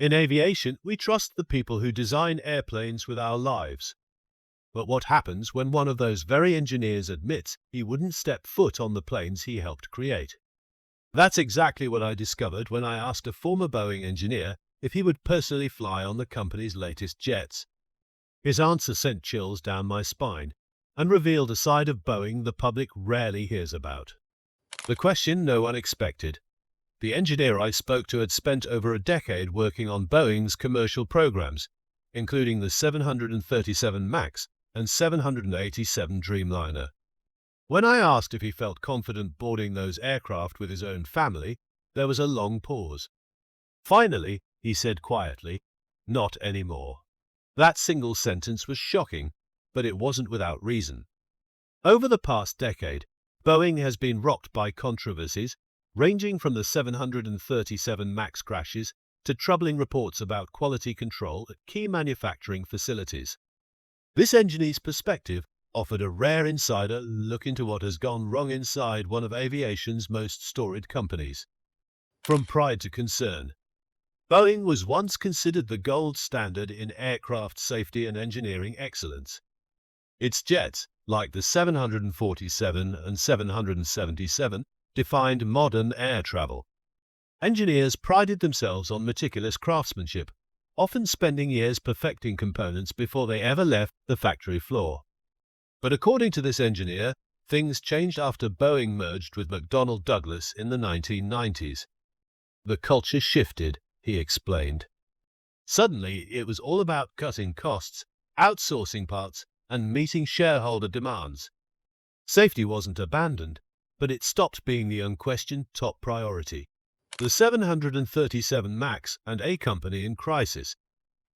In aviation, we trust the people who design airplanes with our lives. But what happens when one of those very engineers admits he wouldn't step foot on the planes he helped create? That's exactly what I discovered when I asked a former Boeing engineer if he would personally fly on the company's latest jets. His answer sent chills down my spine and revealed a side of Boeing the public rarely hears about. The question no one expected. The engineer I spoke to had spent over a decade working on Boeing's commercial programs, including the 737 MAX and 787 Dreamliner. When I asked if he felt confident boarding those aircraft with his own family, there was a long pause. Finally, he said quietly, "Not anymore." That single sentence was shocking, but it wasn't without reason. Over the past decade, Boeing has been rocked by controversies, ranging from the 737 MAX crashes to troubling reports about quality control at key manufacturing facilities. This engineer's perspective offered a rare insider look into what has gone wrong inside one of aviation's most storied companies. From pride to concern, Boeing was once considered the gold standard in aircraft safety and engineering excellence. Its jets, like the 747 and 777, defined modern air travel. Engineers prided themselves on meticulous craftsmanship, often spending years perfecting components before they ever left the factory floor. But according to this engineer, things changed after Boeing merged with McDonnell Douglas in the 1990s. The culture shifted, he explained. Suddenly, it was all about cutting costs, outsourcing parts, and meeting shareholder demands. Safety wasn't abandoned, but it stopped being the unquestioned top priority. The 737 MAX and A company in crisis.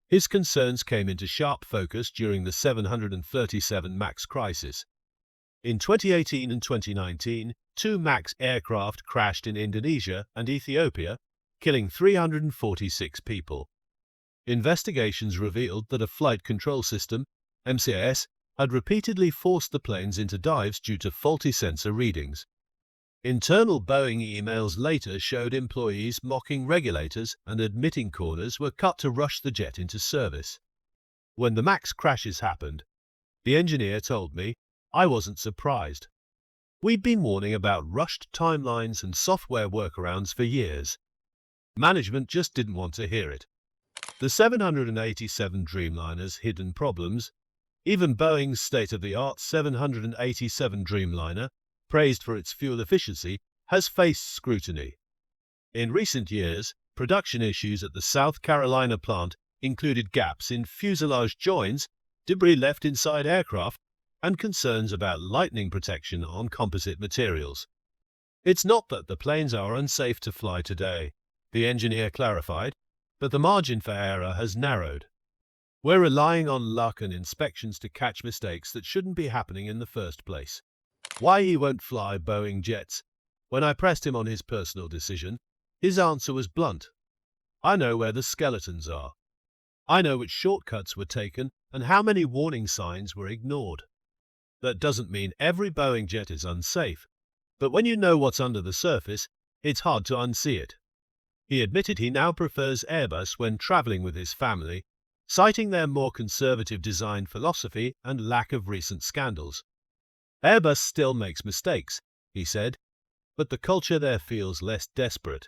His concerns came into sharp focus during the 737 MAX crisis. In 2018 and 2019, two MAX aircraft crashed in Indonesia and Ethiopia, killing 346 people. Investigations revealed that a flight control system, MCAS, had repeatedly forced the planes into dives due to faulty sensor readings. Internal Boeing emails later showed employees mocking regulators and admitting corners were cut to rush the jet into service. When the MAX crashes happened, the engineer told me, I wasn't surprised. We'd been warning about rushed timelines and software workarounds for years. Management just didn't want to hear it. The 787 Dreamliner's hidden problems, even Boeing's state-of-the-art 787 Dreamliner, praised for its fuel efficiency, has faced scrutiny. In recent years, production issues at the South Carolina plant included gaps in fuselage joins, debris left inside aircraft, and concerns about lightning protection on composite materials. It's not that the planes are unsafe to fly today, the engineer clarified, but the margin for error has narrowed. We're relying on luck and inspections to catch mistakes that shouldn't be happening in the first place. Why he won't fly Boeing jets? When I pressed him on his personal decision, his answer was blunt. I know where the skeletons are. I know which shortcuts were taken and how many warning signs were ignored. That doesn't mean every Boeing jet is unsafe, but when you know what's under the surface, it's hard to unsee it. He admitted he now prefers Airbus when traveling with his family, citing their more conservative design philosophy and lack of recent scandals. Airbus still makes mistakes, he said, but the culture there feels less desperate.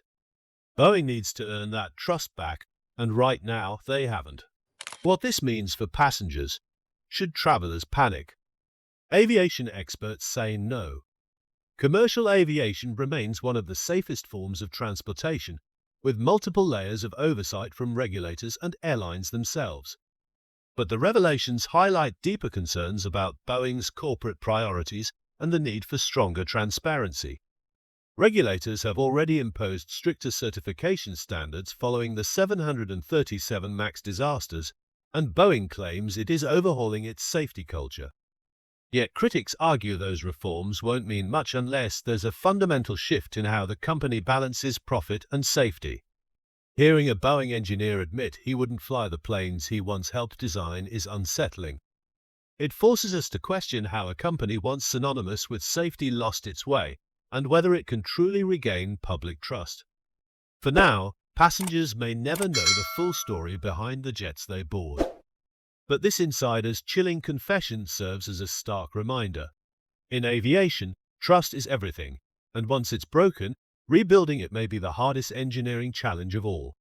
Boeing needs to earn that trust back, and right now they haven't. What this means for passengers? Should travelers panic? Aviation experts say no. Commercial aviation remains one of the safest forms of transportation, with multiple layers of oversight from regulators and airlines themselves. But the revelations highlight deeper concerns about Boeing's corporate priorities and the need for stronger transparency. Regulators have already imposed stricter certification standards following the 737 MAX disasters, and Boeing claims it is overhauling its safety culture. Yet critics argue those reforms won't mean much unless there's a fundamental shift in how the company balances profit and safety. Hearing a Boeing engineer admit he wouldn't fly the planes he once helped design is unsettling. It forces us to question how a company once synonymous with safety lost its way, and whether it can truly regain public trust. For now, Passengers may never know the full story behind the jets they board. But this insider's chilling confession serves as a stark reminder. In aviation, trust is everything, and once it's broken, rebuilding it may be the hardest engineering challenge of all.